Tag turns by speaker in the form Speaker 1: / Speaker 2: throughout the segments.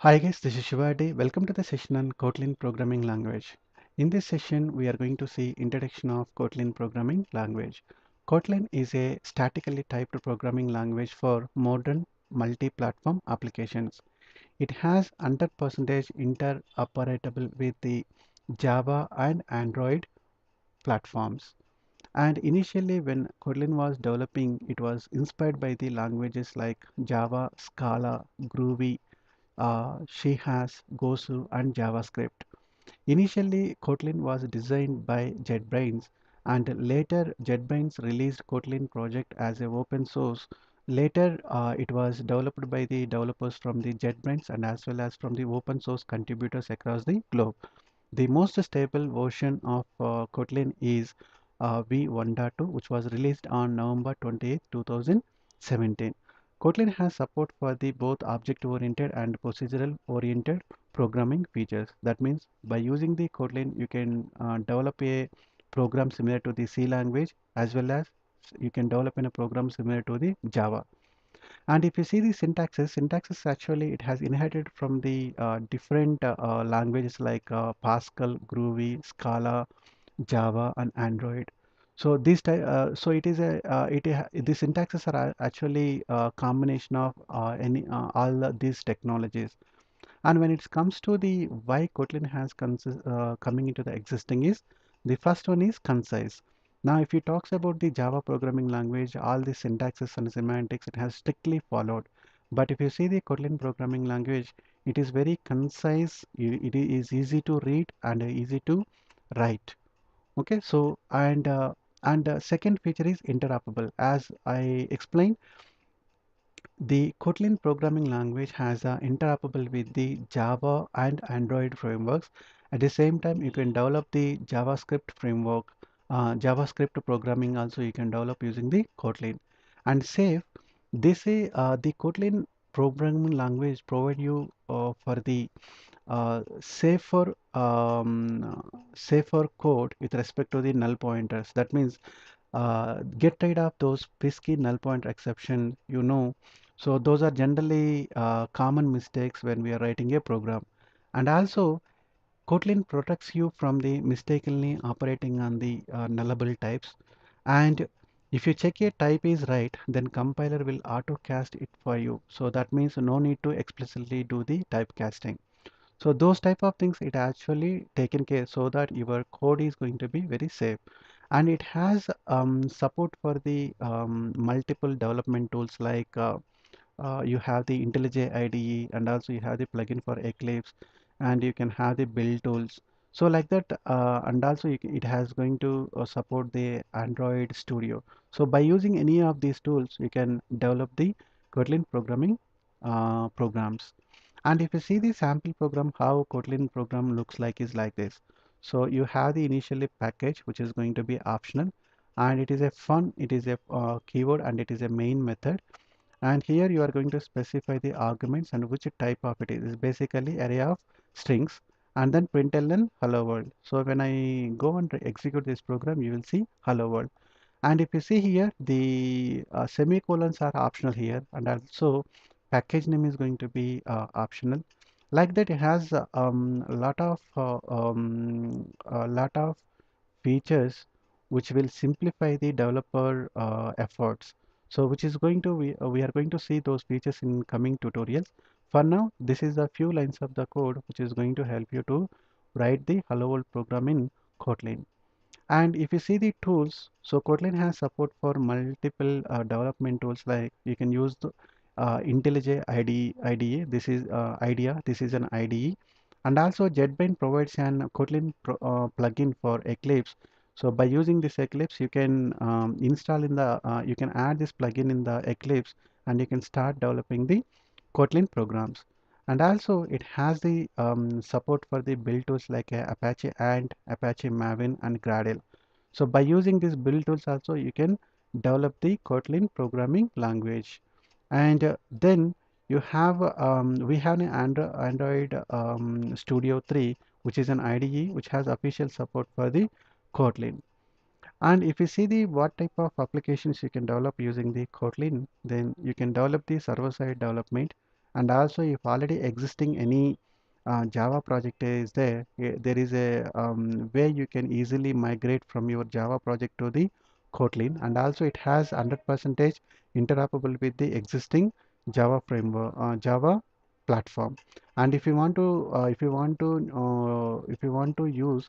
Speaker 1: Hi guys, this is Shivadi. Welcome to the session on Kotlin programming language. In this session, we are going to see introduction of Kotlin programming language. Kotlin is a statically typed programming language for modern multi-platform applications. It has 100% interoperable with the Java and Android platforms. And initially, when Kotlin was developing, it was inspired by the languages like Java, Scala, Groovy, she has Gosu and JavaScript. Initially, Kotlin was designed by JetBrains, and later JetBrains released Kotlin project as a open source. Later, it was developed by the developers from the JetBrains and as well as from the open source contributors across the globe. The most stable version of Kotlin is v1.2, which was released on November 28, 2017. Kotlin has support for the both object-oriented and procedural-oriented programming features. That means by using the Kotlin, you can develop a program similar to the C language as well as you can develop in a program similar to the Java. And if you see the syntaxes actually it has inherited from the different languages like Pascal, Groovy, Scala, Java, and Android. So so it is the syntaxes are actually a combination of all these technologies. And when it comes to the why Kotlin has coming into the existing is the first one is concise. Now, if you talks about the Java programming language, all the syntaxes and semantics it has strictly followed. But if you see the Kotlin programming language, it is very concise. It is easy to read and easy to write. Okay, so and second feature is interoperable. As I explained, the Kotlin programming language has interoperable with the Java and Android frameworks. At the same time, you can develop the JavaScript framework, JavaScript programming also you can develop using the Kotlin. And safe, this is the Kotlin programming language provide you for the safer code with respect to the null pointers. That means get rid of those pesky null pointer exception, so those are generally common mistakes when we are writing a program. And also Kotlin protects you from the mistakenly operating on the nullable types. And if you check a type is right, then compiler will auto cast it for you, so that means no need to explicitly do the typecasting. So those type of things it actually taken care so that your code is going to be very safe. And it has support for the multiple development tools like you have the IntelliJ IDE, and also you have the plugin for Eclipse, and you can have the build tools. So like that, and also it has going to support the Android Studio. So by using any of these tools, you can develop the Kotlin programming programs. And if you see the sample program, how Kotlin program looks like is like this. So you have the initially package, which is going to be optional, and it is a keyword, and it is a main method. And here you are going to specify the arguments and which type of it is. It's basically array of strings, and then println hello world. So when I go and execute this program, you will see hello world. And if you see here, the semicolons are optional here, and also package name is going to be optional. Like that, it has a lot of features which will simplify the developer efforts. So which is going to we are going to see those features in coming tutorials. For now, this is a few lines of the code which is going to help you to write the hello world program in Kotlin. And if you see the tools, so Kotlin has support for multiple development tools, like you can use the IntelliJ IDE. This is IDEA. This is an IDE. And also JetBrains provides an Kotlin plugin for Eclipse. So by using this Eclipse, you can install in the you can add this plugin in the Eclipse, and you can start developing the Kotlin programs. And also it has the support for the build tools like Apache Ant, Apache Maven, and Gradle. So by using these build tools also you can develop the Kotlin programming language. And then you have we have an Android Studio 3, which is an IDE which has official support for the Kotlin. And if you see the what type of applications you can develop using the Kotlin, then you can develop the server-side development, And also if already existing any Java project is there, there is a way you can easily migrate from your Java project to the Kotlin, and also it has 100% interoperable with the existing Java framework, Java platform. And if you want to use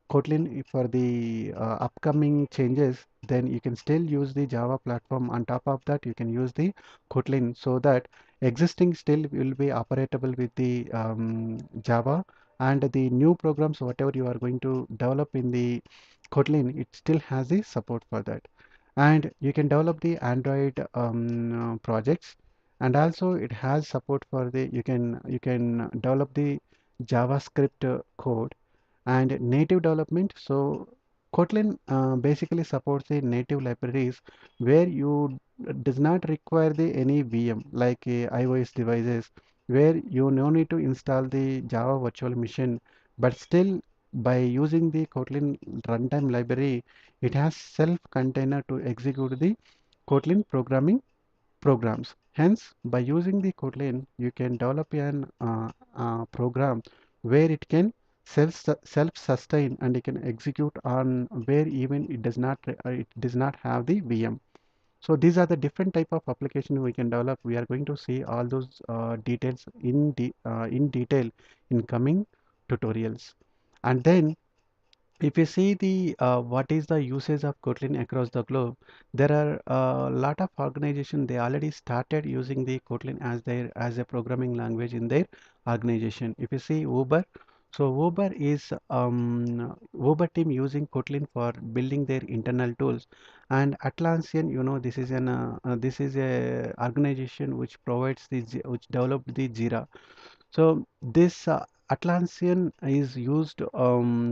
Speaker 1: Kotlin for the upcoming changes, then you can still use the Java platform. On top of that, you can use the Kotlin, so that existing still will be operatable with the Java, and the new programs whatever you are going to develop in the Kotlin, it still has the support for that. And you can develop the Android projects, and also it has support for the you can develop the JavaScript code and native development. So Kotlin basically supports the native libraries where you does not require the any VM like iOS devices, where you no need to install the Java virtual machine, but still by using the Kotlin runtime library, it has self container to execute the Kotlin programming programs. Hence, by using the Kotlin, you can develop an program where it can self-sustain, and it can execute on where even it does not have the VM. So these are the different type of application we can develop. We are going to see all those details in detail in coming tutorials. And then if you see the what is the usage of Kotlin across the globe, there are a lot of organization they already started using the Kotlin as a programming language in their organization. If you see Uber, so Uber team using Kotlin for building their internal tools, and Atlassian, this is a organization which provides which developed the Jira. So this Atlassian is used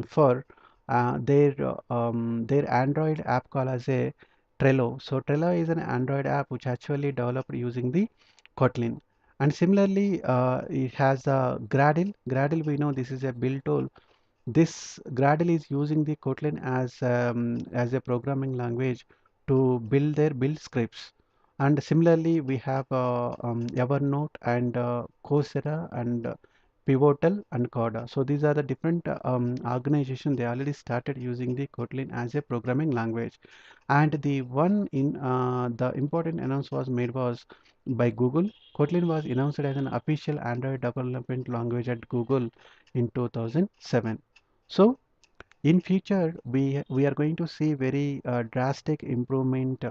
Speaker 1: for their Android app called as a Trello. So Trello is an Android app which actually developed using the Kotlin. And similarly, it has a Gradle. Gradle, we know this is a build tool. This Gradle is using the Kotlin as a programming language to build their build scripts. And similarly, we have Evernote and Coursera and Pivotal and Coda. So these are the different organizations. They already started using the Kotlin as a programming language. And the one in the important announce was made was by Google. Kotlin was announced as an official Android development language at Google in 2007. So in future, we are going to see very drastic improvement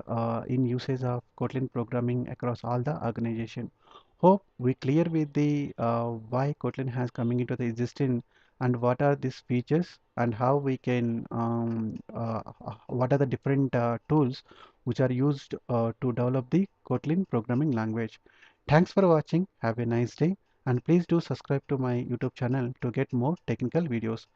Speaker 1: in usage of Kotlin programming across all the organization. Hope we clear with the why Kotlin has coming into the existence, and what are these features, and how we can what are the different tools which are used to develop the Kotlin programming language. Thanks for watching. Have a nice day, and please do subscribe to my YouTube channel to get more technical videos.